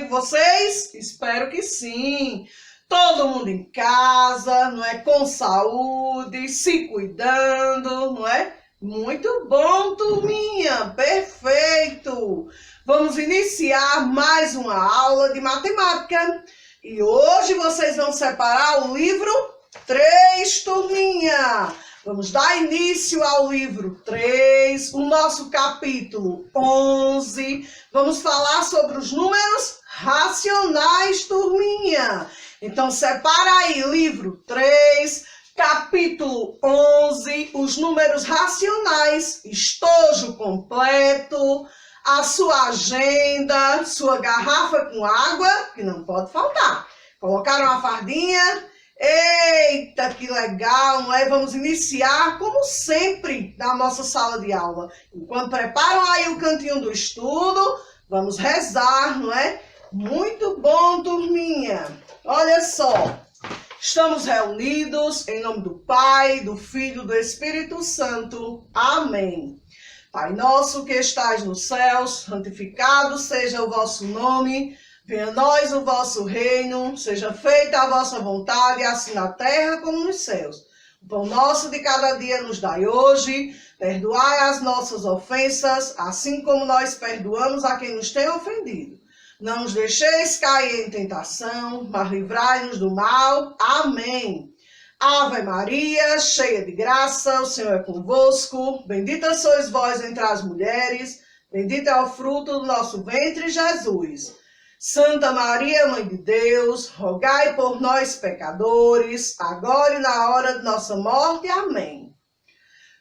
vocês? Espero que sim. Todo mundo em casa, não é? Com saúde, se cuidando, não é? Muito bom, turminha. Perfeito. Vamos iniciar mais uma aula de matemática. E hoje vocês vão separar o livro 3, turminha. Vamos dar início ao livro 3, o nosso capítulo 11. Vamos falar sobre os números racionais, turminha. Então, separa aí, livro 3, capítulo 11, os números racionais, estojo completo, a sua agenda, sua garrafa com água, que não pode faltar. Colocaram a fardinha? Eita, que legal, não é? Vamos iniciar, como sempre, na nossa sala de aula. Enquanto preparam aí o cantinho do estudo, vamos rezar, não é? Muito bom, turminha. Olha só, estamos reunidos em nome do Pai, do Filho e do Espírito Santo. Amém. Pai nosso que estais nos céus, santificado seja o vosso nome. Venha a nós o vosso reino, seja feita a vossa vontade, assim na terra como nos céus. O pão nosso de cada dia nos dai hoje, perdoai as nossas ofensas, assim como nós perdoamos a quem nos tem ofendido. Não nos deixeis cair em tentação, mas livrai-nos do mal. Amém. Ave Maria, cheia de graça, o Senhor é convosco. Bendita sois vós entre as mulheres, bendito é o fruto do nosso ventre, Jesus. Santa Maria, Mãe de Deus, rogai por nós, pecadores, agora e na hora de nossa morte. Amém.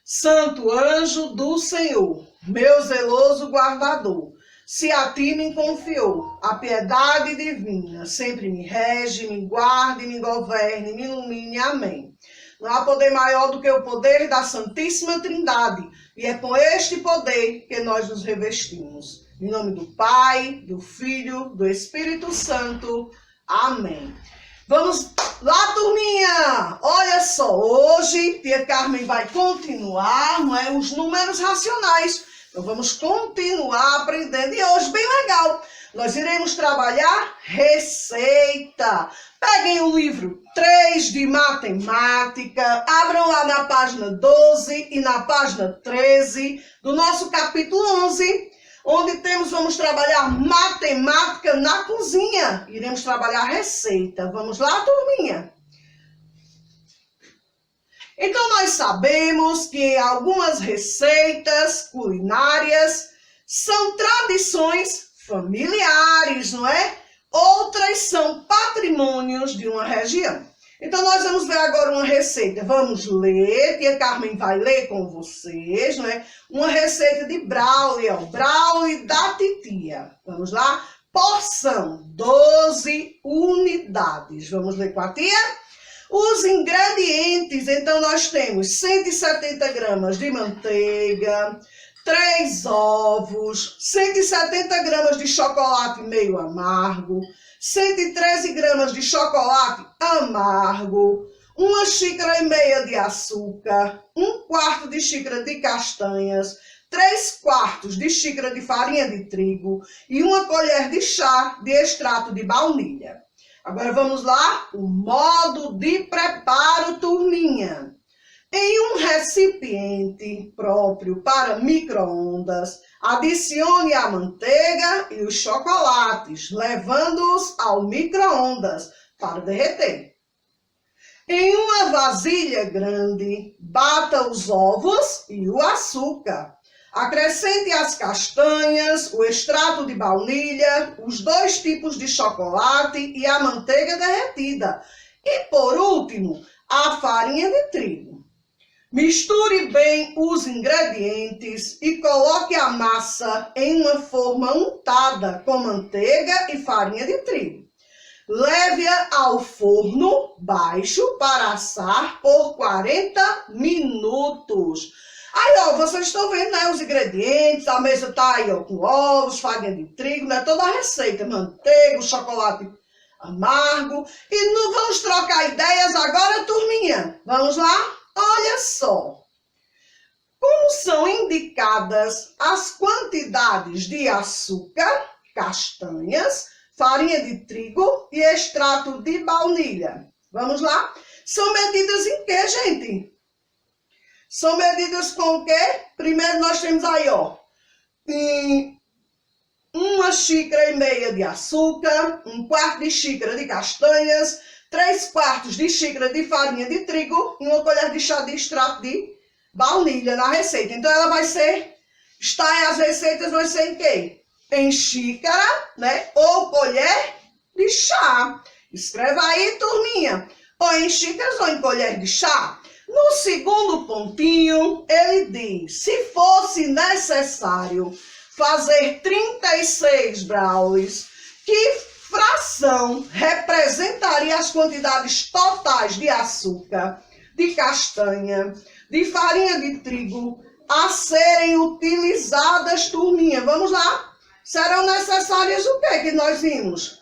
Santo anjo do Senhor, meu zeloso guardador, se a ti me confiou a piedade divina, sempre me rege, me guarde, me governe, me ilumine. Amém. Não há poder maior do que o poder da Santíssima Trindade, e é com este poder que nós nos revestimos. Em nome do Pai, do Filho, do Espírito Santo. Amém. Vamos lá, turminha! Olha só, hoje tia Carmen vai continuar, não é, os números racionais. Então vamos continuar aprendendo. E hoje, bem legal, nós iremos trabalhar receita. Peguem o livro 3 de matemática, abram lá na página 12 e na página 13 do nosso capítulo 11. Onde vamos trabalhar matemática na cozinha. Iremos trabalhar receita. Vamos lá, turminha? Então, nós sabemos que algumas receitas culinárias são tradições familiares, não é? Outras são patrimônios de uma região. Então, nós vamos ver agora uma receita. Vamos ler, tia Carmen vai ler com vocês, não é? Uma receita de brownie, ó, brownie da titia. Vamos lá? Porção, 12 unidades. Vamos ler com a tia? Os ingredientes, então nós temos 170 gramas de manteiga, 3 ovos, 170 gramas de chocolate meio amargo, 113 gramas de chocolate amargo, 1,5 xícaras de açúcar, 1/4 de xícara de castanhas, 3/4 de xícara de farinha de trigo e 1 colher de chá de extrato de baunilha. Agora vamos lá, o modo de preparo, turminha. Em um recipiente próprio para micro-ondas, adicione a manteiga e os chocolates, levando-os ao micro-ondas para derreter. Em uma vasilha grande, bata os ovos e o açúcar. Acrescente as castanhas, o extrato de baunilha, os 2 tipos de chocolate e a manteiga derretida. E, por último, a farinha de trigo. Misture bem os ingredientes e coloque a massa em uma forma untada com manteiga e farinha de trigo. Leve-a ao forno baixo para assar por 40 minutos. Aí, ó, vocês estão vendo, né, os ingredientes, a mesa tá aí, ó, com ovos, farinha de trigo, né, toda a receita, manteiga, chocolate amargo. E não vamos trocar ideias agora, turminha? Vamos lá? Olha só. Como são indicadas as quantidades de açúcar, castanhas, farinha de trigo e extrato de baunilha. Vamos lá? São medidas em quê, gente? São medidas com o quê? Primeiro nós temos aí, ó, em 1,5 xícaras de açúcar, 1/4 de xícara de castanhas, 3/4 de xícara de farinha de trigo e 1 colher de chá de extrato de baunilha na receita. Então ela vai ser, as receitas vão ser em quê? Em xícara, né? Ou colher de chá. Escreva aí, turminha. Ou em xícaras ou em colher de chá. No segundo pontinho, ele diz, se fosse necessário fazer 36 brownies, que fração representaria as quantidades totais de açúcar, de castanha, de farinha de trigo a serem utilizadas, turminha? Vamos lá? Serão necessárias o que nós vimos?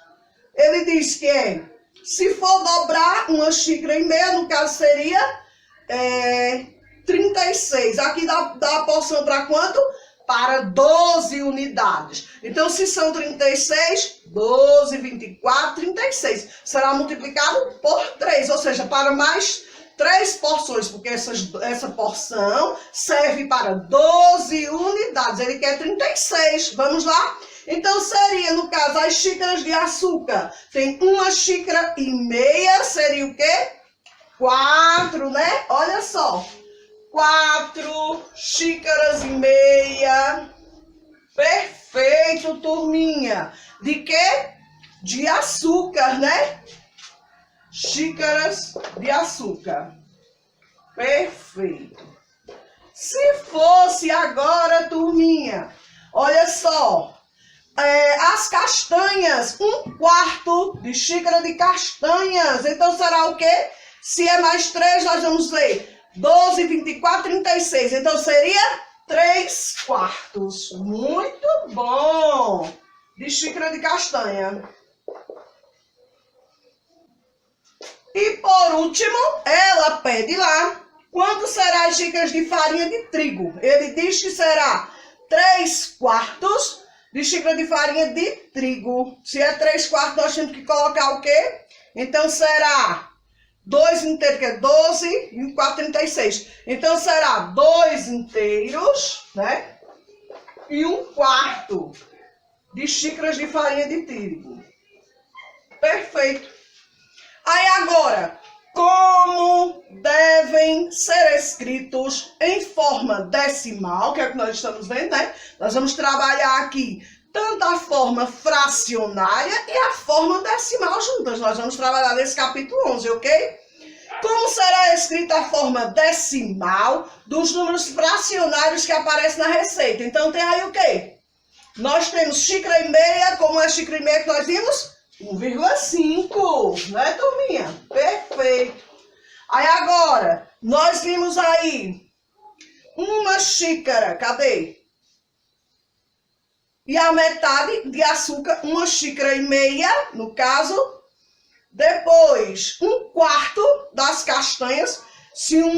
Ele diz que se for dobrar 1,5 xícaras, no caso seria 36. Aqui dá a porção para quanto? Para 12 unidades. Então, se são 36, 12, 24, 36. Será multiplicado por 3, ou seja, para mais 3 porções, porque essa porção serve para 12 unidades. Ele quer 36. Vamos lá? Então, seria, no caso, as xícaras de açúcar. Tem 1,5 xícaras, seria o quê? 4, né? Olha só. 4 xícaras e meia. Perfeito, turminha. De quê? De açúcar, né? Xícaras de açúcar. Perfeito. Se fosse agora, turminha, olha só. As castanhas, 1/4 de xícara de castanhas. Então será o quê? Se é mais 3, nós vamos ler 12, 24, 36. Então seria 3/4. Muito bom. De xícara de castanha. E por último, ela pede lá quanto será as xícaras de farinha de trigo. Ele diz que será 3/4 de xícara de farinha de trigo. Se é 3/4, nós temos que colocar o quê? Então será 2 inteiros, que é 12, 24, 36. Então será 2 inteiros, né? E 1/4 de xícaras de farinha de trigo. Perfeito. Aí agora, como devem ser escritos em forma decimal, que é o que nós estamos vendo, né? Nós vamos trabalhar aqui tanto a forma fracionária e a forma decimal juntas. Nós vamos trabalhar nesse capítulo 11, ok? Como será escrita a forma decimal dos números fracionários que aparecem na receita? Então tem aí o quê? Nós temos xícara e meia, como é xícara e meia que nós vimos? 1,5, né, turminha? Perfeito. Aí agora, nós vimos aí 1 xícara, cadê? E a metade de açúcar, 1,5 xícaras, no caso. Depois, 1/4 das castanhas. Se eu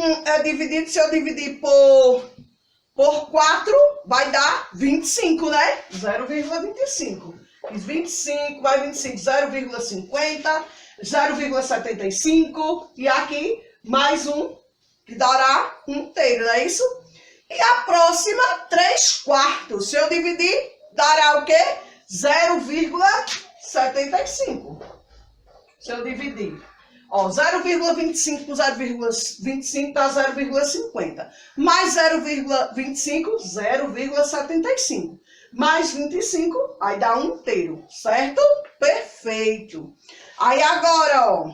dividir por 4, vai dar 25, né? 0,25. 25 vai 25, 0,50, 0,75 e aqui mais um, que dará 1 inteiro, não é isso? E a próxima, 3/4. Se eu dividir, dará o quê? 0,75. Se eu dividir, ó, 0,25 por 0,25 dá 0,50. Mais 0,25, 0,75. Mais 25, aí dá 1 inteiro, certo? Perfeito. Aí agora, ó,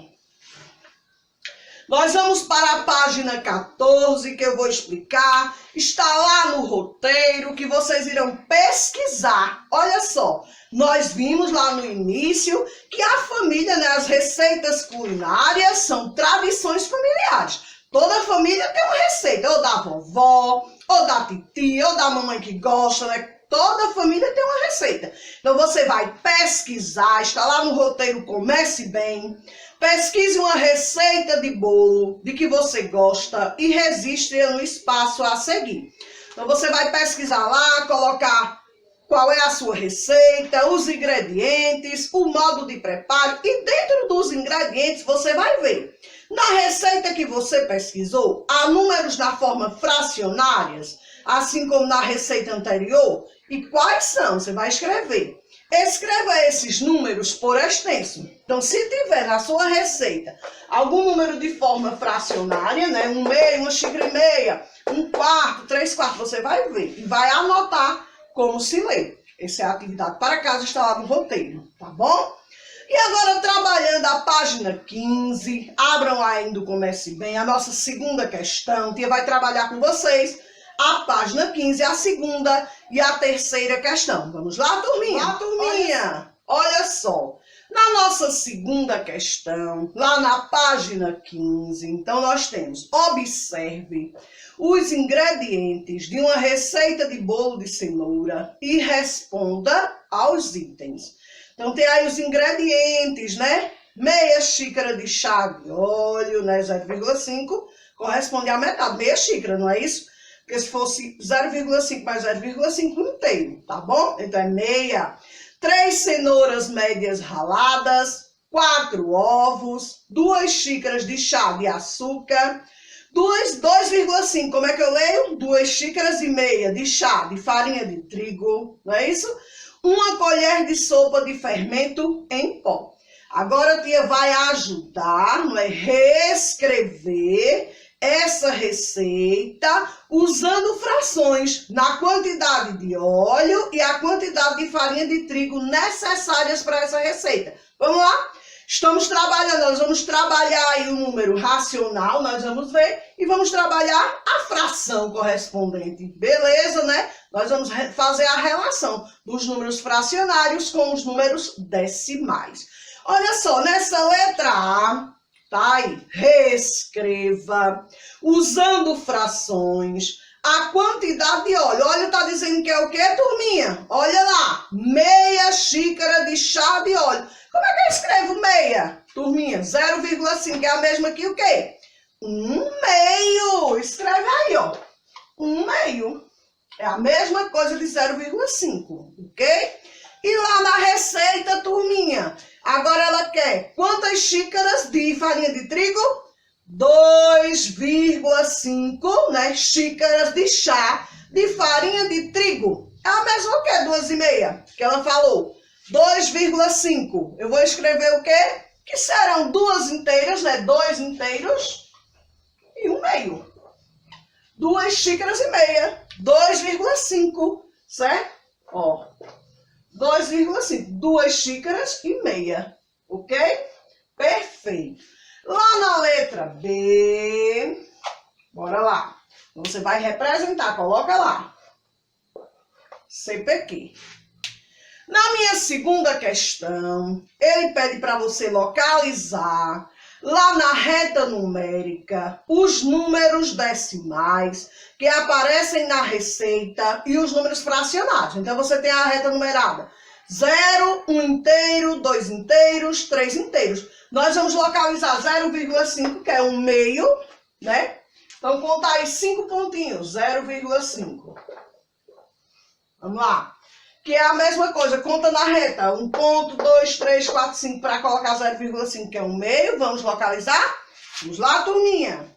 nós vamos para a página 14, que eu vou explicar. Está lá no roteiro, que vocês irão pesquisar. Olha só, nós vimos lá no início que a família, né, as receitas culinárias são tradições familiares. Toda família tem uma receita, ou da vovó, ou da titia, ou da mamãe que gosta, né? Toda família tem uma receita. Então você vai pesquisar, está lá no roteiro Comece Bem. Pesquise uma receita de bolo de que você gosta e registre no espaço a seguir. Então você vai pesquisar lá, colocar qual é a sua receita, os ingredientes, o modo de preparo. E dentro dos ingredientes você vai ver. Na receita que você pesquisou, há números na forma fracionárias, assim como na receita anterior. E quais são? Você vai escrever. Escreva esses números por extenso. Então, se tiver na sua receita algum número de forma fracionária, né, 1/2, 1 xícara e meia, 1/4, 3/4, você vai ver e vai anotar como se lê. Essa é a atividade para casa, está lá no roteiro, tá bom? E agora, trabalhando a página 15, abram ainda o Comece Bem, a nossa segunda questão. A tia vai trabalhar com vocês a página 15, a segunda e a terceira questão. Vamos lá, turminha? Lá, turminha! Olha só, na nossa segunda questão, lá na página 15, então nós temos, observe os ingredientes de uma receita de bolo de cenoura e responda aos itens. Então tem aí os ingredientes, né? Meia xícara de chá de óleo, né? 0,5, corresponde à metade, meia xícara, não é isso? Porque se fosse 0,5 mais 0,5 inteiro, tá bom? Então é meia. 3 cenouras médias raladas, 4 ovos, 2 xícaras de chá de açúcar, 2,5, como é que eu leio? 2 xícaras e meia de chá de farinha de trigo, não é isso? 1 colher de sopa de fermento em pó. Agora a tia vai ajudar, não é? Reescrever essa receita usando frações na quantidade de óleo e a quantidade de farinha de trigo necessárias para essa receita. Vamos lá? Estamos trabalhando, nós vamos trabalhar aí o número racional, nós vamos ver, e vamos trabalhar a fração correspondente. Beleza, né? Nós vamos fazer a relação dos números fracionários com os números decimais. Olha só, nessa letra A, tá aí, reescreva, usando frações, a quantidade de óleo. Óleo tá dizendo que é o quê, turminha? Olha lá, meia xícara de chá de óleo. Como é que eu escrevo meia, turminha? 0,5 é a mesma que o quê? 1/2. Escreve aí, ó. 1/2. É a mesma coisa de 0,5, ok? E lá na receita, turminha, agora ela quer quantas xícaras de farinha de trigo? 2,5, né, xícaras de chá de farinha de trigo. É a mesma que 2,5 que ela falou. 2,5. Eu vou escrever o quê? Que serão 2 inteiras, né? 2 inteiros e 1/2. 2 xícaras e meia. 2,5, certo? Ó, 2,5. 2 xícaras e meia, ok? Perfeito. Lá na letra B, bora lá. Você vai representar, coloca lá. CPQ. Na minha segunda questão, ele pede para você localizar lá na reta numérica os números decimais que aparecem na receita e os números fracionários. Então você tem a reta numerada 0, 1 inteiro, 2 inteiros, 3 inteiros. Nós vamos localizar 0,5, que é 1/2, né? Então conta aí 5 pontinhos, 0,5. Vamos lá. Que é a mesma coisa, conta na reta, 1 ponto, 2, 3, 4, 5, para colocar 0,5, que é 1/2, vamos localizar? Vamos lá, turminha.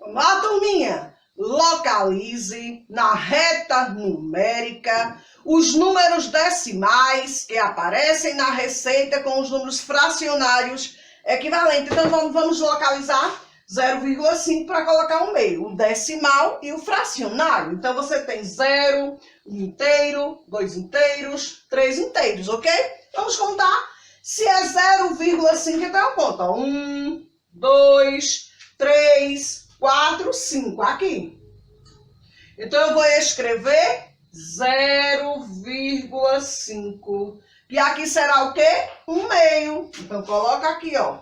Vamos lá, turminha. Localize na reta numérica os números decimais que aparecem na receita com os números fracionários equivalentes. Então, vamos localizar 0,5 para colocar 1/2, o decimal e o fracionário. Então, você tem 0, 1 inteiro, 2 inteiros, 3 inteiros, ok? Vamos contar. Se é 0,5, então eu conto. 1, 2, 3, 4, 5. Aqui. Então, eu vou escrever 0,5. E aqui será o quê? 1/2. Então, coloca aqui, ó.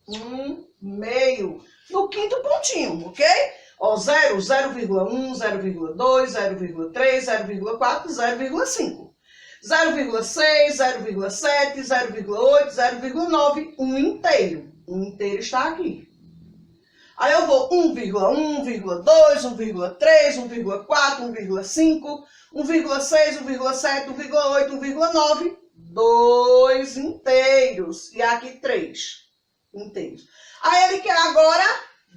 1/2. No quinto pontinho, ok? Ó, 0, 0,1, 0,2, 0,3, 0,4, 0,5. 0,6, 0,7, 0,8, 0,9, 1 inteiro. 1 inteiro está aqui. Aí eu vou 1,1, 1,2, 1,3, 1,4, 1,5, 1,6, 1,7, 1,8, 1,9, 2 inteiros. E aqui 3 inteiros. Aí ele quer agora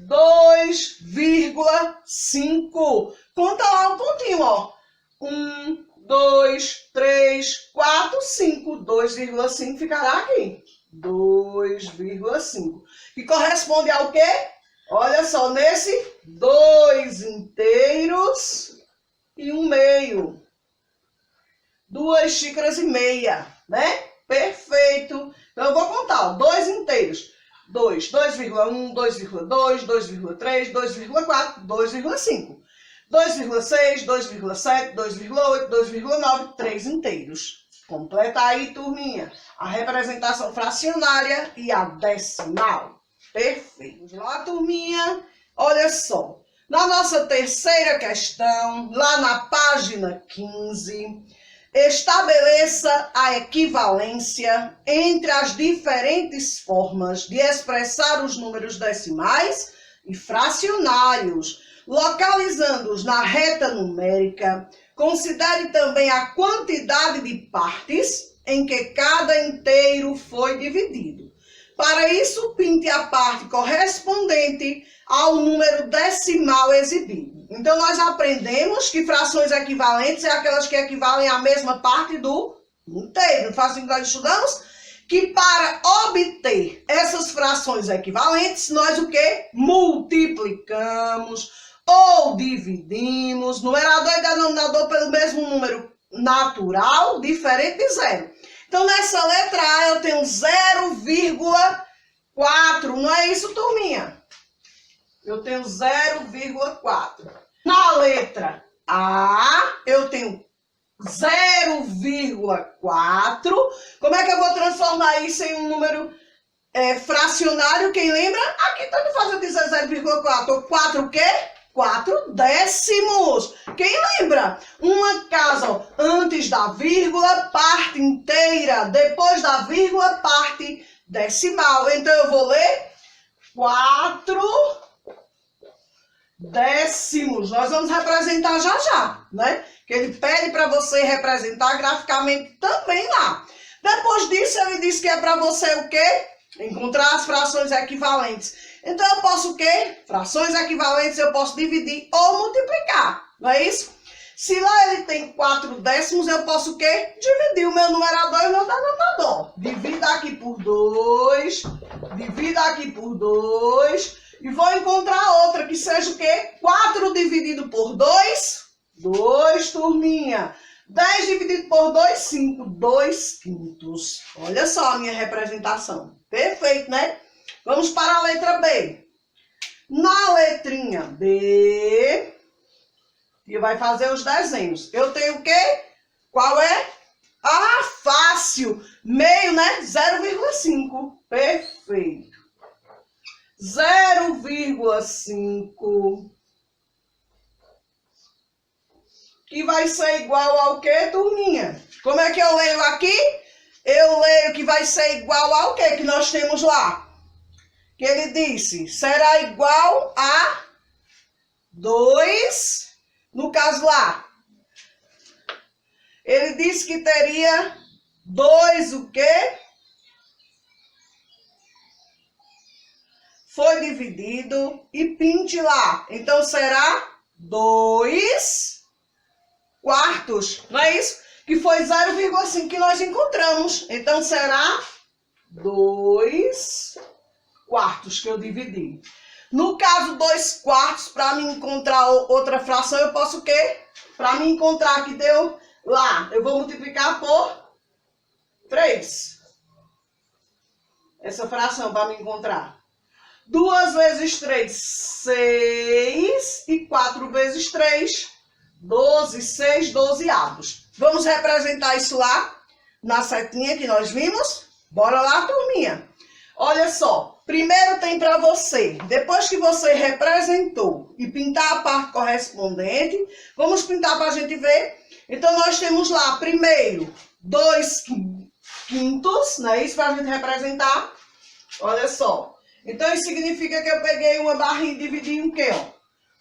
2,5. Conta lá um pontinho, ó. 1, 2, 3, 4, 5. 2,5 ficará aqui. 2,5. Que corresponde ao quê? Olha só, nesse 2 inteiros e 1 meio. 2 xícaras e meia, né? Perfeito. Então eu vou contar, ó. 2 inteiros. 2, 2,1, 2,2, 2,3, 2,4, 2,5. 2,6, 2,7, 2,8, 2,9, 3 inteiros. Completa aí, turminha, a representação fracionária e a decimal. Perfeito. Vamos lá, turminha. Olha só. Na nossa terceira questão, lá na página 15, estabeleça a equivalência entre as diferentes formas de expressar os números decimais e fracionários, localizando-os na reta numérica. Considere também a quantidade de partes em que cada inteiro foi dividido. Para isso, pinte a parte correspondente ao número decimal exibido. Então, nós aprendemos que frações equivalentes é aquelas que equivalem à mesma parte do inteiro. Não faz assim que nós estudamos? Que para obter essas frações equivalentes, nós o quê? Multiplicamos ou dividimos numerador e denominador pelo mesmo número natural, diferente de zero. Então, nessa letra A eu tenho 0,4. Não é isso, turminha? Eu tenho 0,4. Na letra A, eu tenho 0,4. Como é que eu vou transformar isso em um número fracionário? Quem lembra? Aqui tanto faz eu dizer 0,4. 4 o quê? 4 décimos. Quem lembra? Uma casa, ó, antes da vírgula, parte inteira. Depois da vírgula, parte decimal. Então, eu vou ler 4 décimos. Nós vamos representar já já, né? Que ele pede para você representar graficamente também lá. Depois disso, ele diz que é para você o quê? Encontrar as frações equivalentes. Então, eu posso o quê? Frações equivalentes eu posso dividir ou multiplicar, não é isso? Se lá ele tem 4 décimos, eu posso o quê? Dividir o meu numerador e o meu denominador. Divida aqui por 2, divida aqui por 2, e vou encontrar outra que seja o quê? 4 dividido por 2, 2, turminha. 10 dividido por 2, 5, 2 quintos. Olha só a minha representação. Perfeito, né? Vamos para a letra B. Na letrinha B, e vai fazer os desenhos. Eu tenho o quê? Qual é? Ah, fácil. Meio, né? 0,5. Perfeito. 0,5. Que vai ser igual ao quê, turminha? Como é que eu leio aqui? Eu leio que vai ser igual ao quê que nós temos lá? Que ele disse, será igual a 2, no caso lá. Ele disse que teria 2 o quê? Foi dividido e pinte lá. Então, será 2 quartos, não é isso? Que foi 0,5 que nós encontramos. Então, será 2 quartos que eu dividi. No caso, 2 quartos, para mim encontrar outra fração, eu posso o quê? Para mim encontrar que deu lá, eu vou multiplicar por 3. Essa fração para me encontrar. 2 vezes 3, 6. E 4 vezes 3, 12. 6 dozeavos. Vamos representar isso lá na setinha que nós vimos? Bora lá, turminha. Olha só. Primeiro tem para você, depois que você representou e pintar a parte correspondente, vamos pintar para a gente ver. Então, nós temos lá, primeiro, 2 quintos, não é isso? Para a gente representar. Olha só. Então, isso significa que eu peguei uma barrinha e dividi em quê, ó?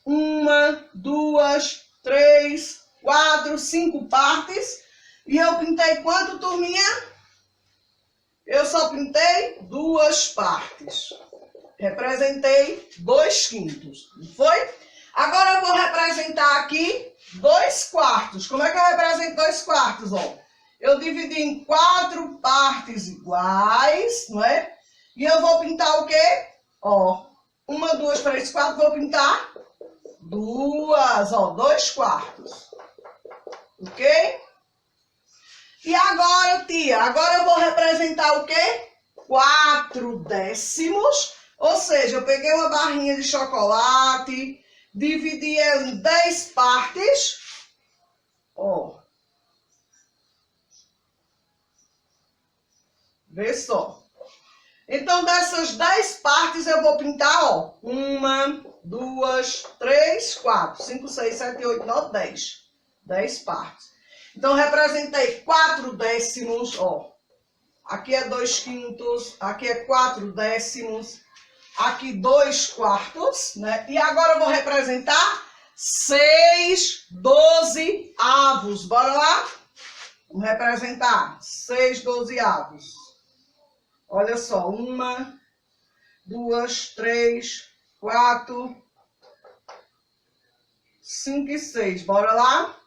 1, 2, 3, 4, 5 partes. E eu pintei quanto, turminha? Eu só pintei 2 partes. Representei 2/5, não foi? Agora eu vou representar aqui 2/4. Como é que eu represento 2/4, ó? Eu dividi em 4 partes iguais, não é? E eu vou pintar o quê? Ó, 1, 2, 3, 4, vou pintar 2, ó, 2/4. Ok? E agora, tia, agora eu vou representar o quê? 4/10. Ou seja, eu peguei uma barrinha de chocolate, dividi ela em 10 partes. Ó. Vê só. Então, dessas 10 partes, eu vou pintar, ó. 1, 2, 3, 4, 5, 6, 7, 8, 9, 10. 10 partes. Então, representei 4/10, ó. Aqui é 2/5, aqui é 4/10, aqui 2/4, né? E agora eu vou representar 6/12. Bora lá? Vamos representar 6/12. Olha só, 1, 2, 3, 4, 5 e 6. Bora lá?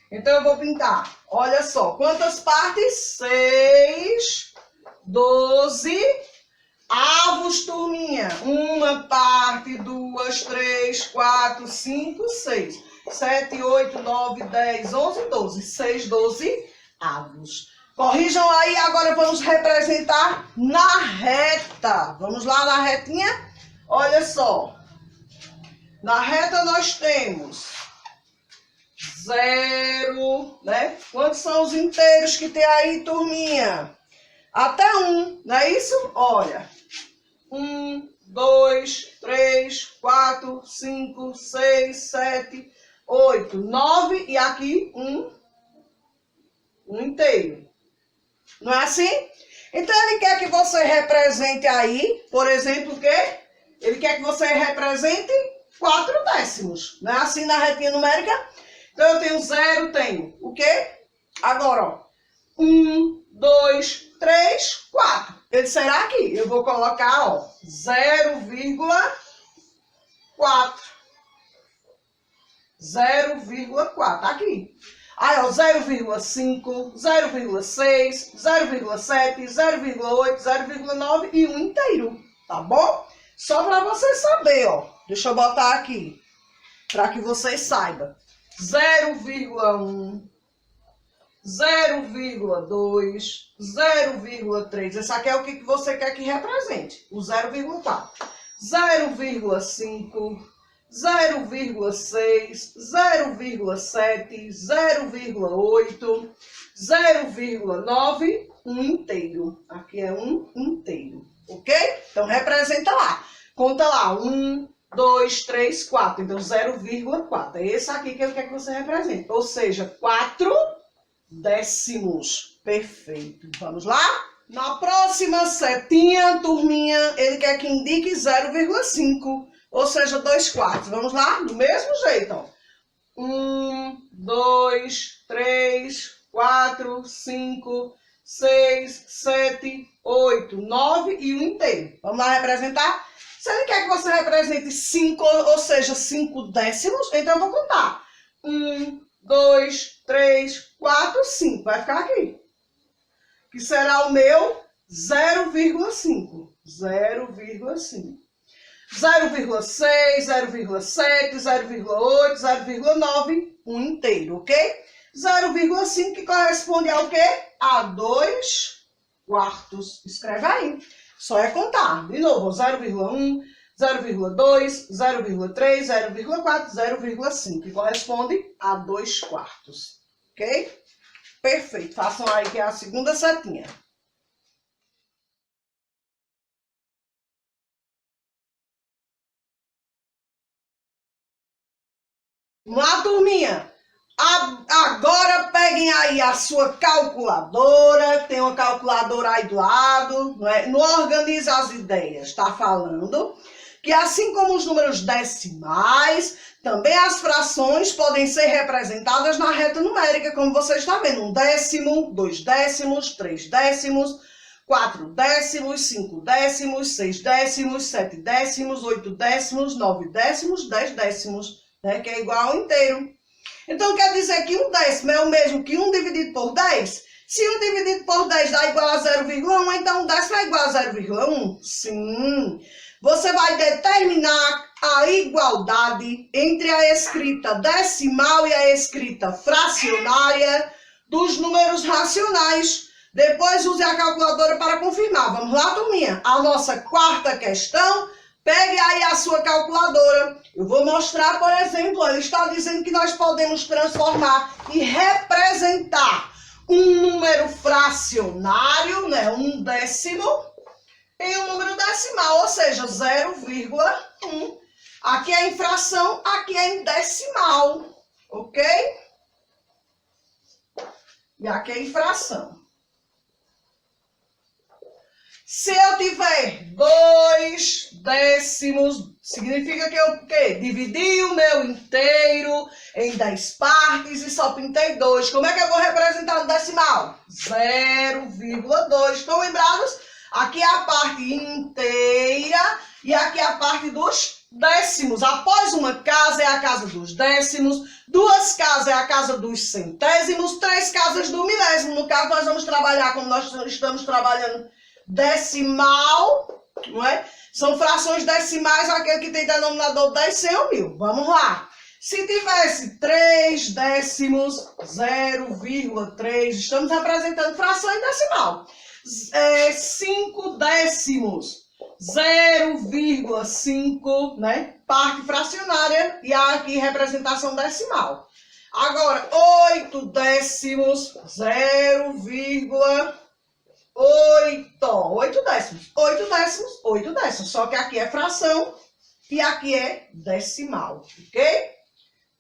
Então, eu vou pintar. Olha só, quantas partes? 6/12, turminha. 1 parte, 2, 3, 4, 5, 6, 7, 8, 9, 10, 11, 12. 6/12. Corrijam aí, agora vamos representar na reta. Vamos lá na retinha? Olha só. Na reta nós temos 0, né? Quantos são os inteiros que tem aí, turminha? Até 1, não é isso? Olha. 1, 2, 3, 4, 5, 6, 7, 8, 9 e aqui um inteiro. Não é assim? Então, ele quer que você represente aí, por exemplo, o quê? Ele quer que você represente 4/10. Não é assim na retinha numérica? Então, eu tenho 0, tenho o quê? Agora, ó. 1, 2, 3, 4. Ele será aqui. Eu vou colocar, ó, 0,4. 0,4. Aqui. Aí, ó, 0,5, 0,6, 0,7, 0,8, 0,9 e um inteiro. Tá bom? Só para você saber, ó. Deixa eu botar aqui. Para que vocês saibam. 0,1, 0,2, 0,3. Esse aqui é o que você quer que represente. O 0,4. 0,5, 0,6, 0,7, 0,8, 0,9, um inteiro. Aqui é um inteiro, ok? Então, representa lá. Conta lá, 1, 2, 3, 4. Então, 0,4. É esse aqui que eu quero que você represente. Ou seja, 4/10. Perfeito. Vamos lá? Na próxima setinha, turminha, ele quer que indique 0,5. Ou seja, 2/4. Vamos lá? Do mesmo jeito, ó. 1, 2, 3, 4, 5, 6, 7, 8, 9 e um inteiro. Vamos lá representar? Se ele quer que você represente 5, ou seja, 5/10, então eu vou contar. 1, 2, 3, 4, 5. Vai ficar aqui. Que será o meu 0,5. 0,5. 0,6, 0,7, 0,8, 0,9, um inteiro, ok? 0,5 que corresponde ao quê? A 2/4. Escreve aí. Só é contar. De novo, 0,1, 0,2, 0,3, 0,4, 0,5. Que corresponde a 2/4. Ok? Perfeito. Façam aí que é a segunda setinha. Vamos lá, turminha. Agora peguem aí a sua calculadora, tem uma calculadora aí do lado, não é? No Organiza as Ideias, está falando que assim como os números decimais, também as frações podem ser representadas na reta numérica, como você está vendo, 1 décimo, 2 décimos, 3 décimos, 4 décimos, 5 décimos, 6 décimos, 7 décimos, 8 décimos, 9 décimos, 10 décimos, né? Que é igual ao inteiro. Então, quer dizer que 1 décimo é o mesmo que 1 dividido por 10? Se 1 dividido por 10 dá igual a 0,1, então 1 décimo é igual a 0,1? Sim. Você vai determinar a igualdade entre a escrita decimal e a escrita fracionária dos números racionais. Depois use a calculadora para confirmar. Vamos lá, turminha? A nossa quarta questão. Pegue aí a sua calculadora. Eu vou mostrar, por exemplo, ele está dizendo que nós podemos transformar e representar um número fracionário, né, 1 décimo, em um número decimal, ou seja, 0,1. Aqui é em fração, aqui é em decimal, ok? E aqui é em fração. Se eu tiver 2 décimos, significa que eu dividi o meu inteiro em 10 partes e só pintei 2. Como é que eu vou representar no decimal? 0,2. Estão lembrados? Aqui é a parte inteira e aqui é a parte dos décimos. Após uma casa é a casa dos décimos, 2 casas é a casa dos centésimos, 3 casas do milésimo. No caso, nós vamos trabalhar como nós estamos trabalhando decimal, não é? São frações decimais, aquele que tem denominador 10, 100 ou 1000. Vamos lá. Se tivesse 3 décimos, 0,3, estamos representando fração em decimal. 5 décimos, 0,5, né? Parte fracionária e aqui representação decimal. Agora, 8 décimos, 0,8 décimos. 8 décimos, 8 décimos. Só que aqui é fração e aqui é decimal, ok?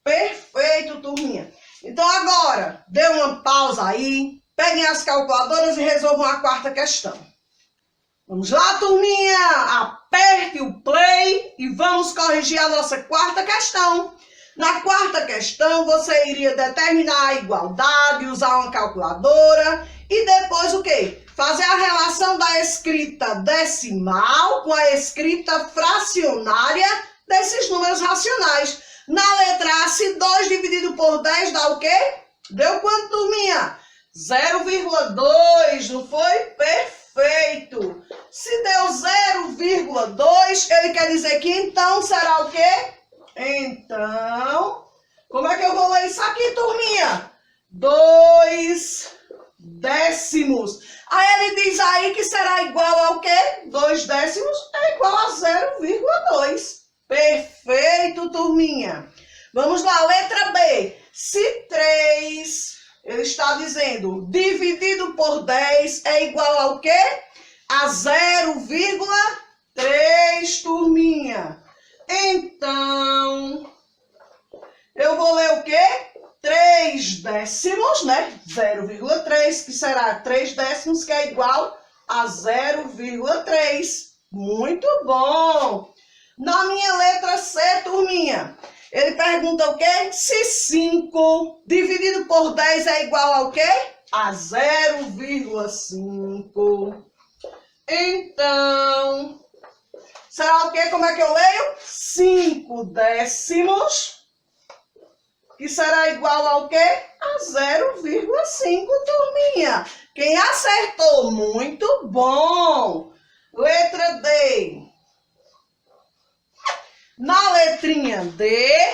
Perfeito, turminha. Então agora, dê uma pausa aí, peguem as calculadoras e resolvam a quarta questão. Vamos lá, turminha? Aperte o play e vamos corrigir a nossa quarta questão. Na quarta questão, você iria determinar a igualdade, usar uma calculadora e depois o quê? Fazer a relação da escrita decimal com a escrita fracionária desses números racionais. Na letra A, se 2 dividido por 10 dá o quê? Deu quanto, turminha? 0,2, não foi? Perfeito. Se deu 0,2, ele quer dizer que então será o quê? Então, como é que eu vou ler isso aqui, turminha? 2 décimos. Aí ele diz aí que será igual ao quê? 2 décimos é igual a 0,2. Perfeito, turminha. Vamos lá, letra B. Se 3, ele está dizendo, dividido por 10 é igual ao quê? A 0,3, turminha. Então, eu vou ler o quê? 3 décimos, né? 0,3, que será 3 décimos, que é igual a 0,3. Muito bom! Na minha letra C, turminha, ele pergunta o quê? Se 5 dividido por 10 é igual ao quê? A 0,5. Então, será o quê? Como é que eu leio? 5 décimos, que será igual ao quê? A 0,5, turminha. Quem acertou? Muito bom! Letra D. Na letrinha D,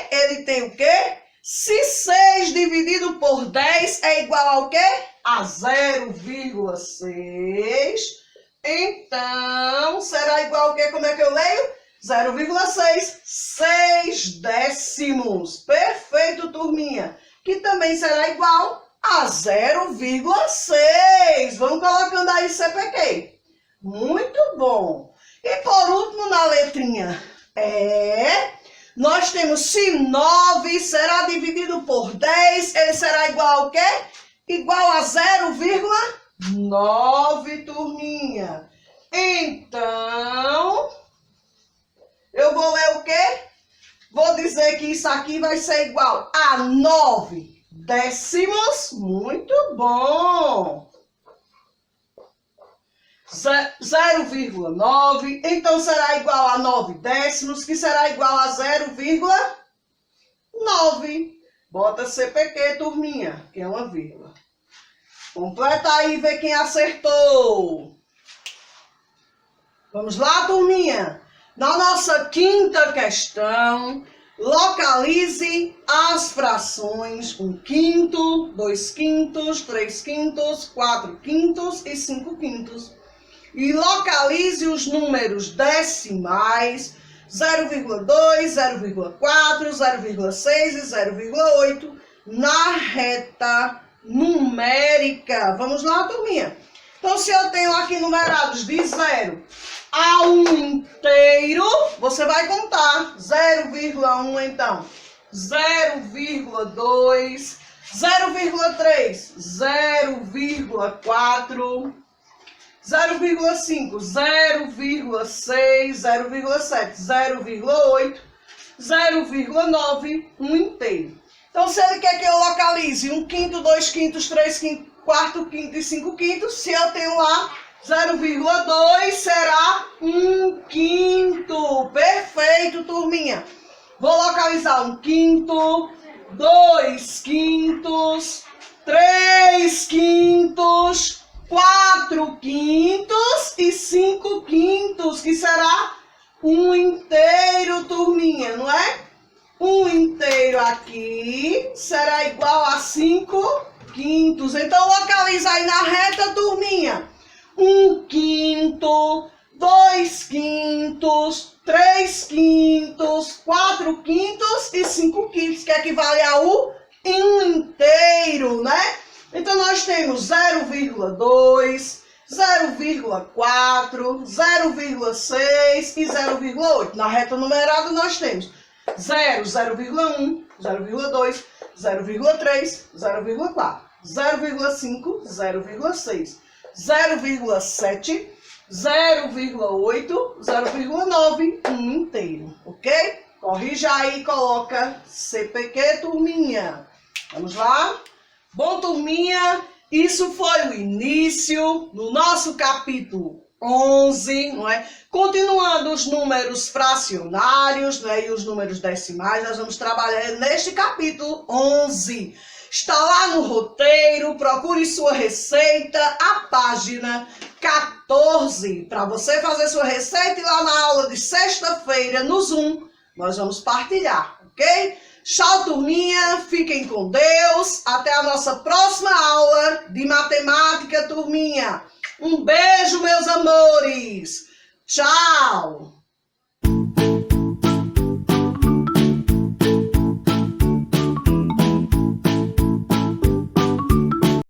ele tem o quê? Se 6 dividido por 10 é igual ao quê? A 0,6. Então, será igual ao quê? Como é que eu leio? 0,6. 6 décimos. Perfeito, turminha. Que também será igual a 0,6. Vamos colocando aí CPQ. Muito bom. E por último, na letrinha E, Nós temos se 9 será dividido por 10, ele será igual ao quê? Igual a 0,9, turminha. Então, eu vou ler o quê? Vou dizer que isso aqui vai ser igual a 9 décimos. Muito bom. 0,9, então será igual a 9 décimos, que será igual a 0,9. Bota CPQ, turminha, que é uma vírgula. Completa aí e vê quem acertou. Vamos lá, turminha? Na nossa quinta questão, localize as frações 1/5, 2/5, 3/5, 4/5 e 5/5. E localize os números decimais 0,2, 0,4, 0,6 e 0,8 na reta numérica. Vamos lá, turminha? Então, se eu tenho aqui numerados de 0 a 1 inteiro, você vai contar 0,1, então 0,2, 0,3, 0,4, 0,5, 0,6, 0,7, 0,8, 0,9, 1 inteiro. Então, se ele quer que eu localize 1/5, 2/5, 3/5, 4/5 e 5/5, se eu tenho lá 0,2, será 1/5. Perfeito, turminha. Vou localizar 1/5, 2/5, 3/5, 4/5 e 5/5, que será 1 inteiro, turminha, não é? 1 inteiro aqui será igual a 5/5. Então, localiza aí na reta, turminha. 1/5, 2/5, 3/5, 4/5 e 5/5, que equivale a 1 inteiro, né? Então, nós temos 0,2, 0,4, 0,6 e 0,8. Na reta numerada, nós temos 0, 0,1, 0,2, 0,3, 0,4, 0,5, 0,6, 0,7, 0,8, 0,9, 1 inteiro, ok? Corrija aí e coloca CPQ, turminha. Vamos lá? Bom, turminha, isso foi o início do nosso capítulo 11, não é? Continuando os números fracionários, né, e os números decimais, nós vamos trabalhar neste capítulo 11. Está lá no roteiro, procure sua receita, a página 14, para você fazer sua receita e lá na aula de sexta-feira no Zoom, nós vamos partilhar, ok? Tchau, turminha, fiquem com Deus, até a nossa próxima aula de matemática, turminha. Um beijo, meus amores. Tchau.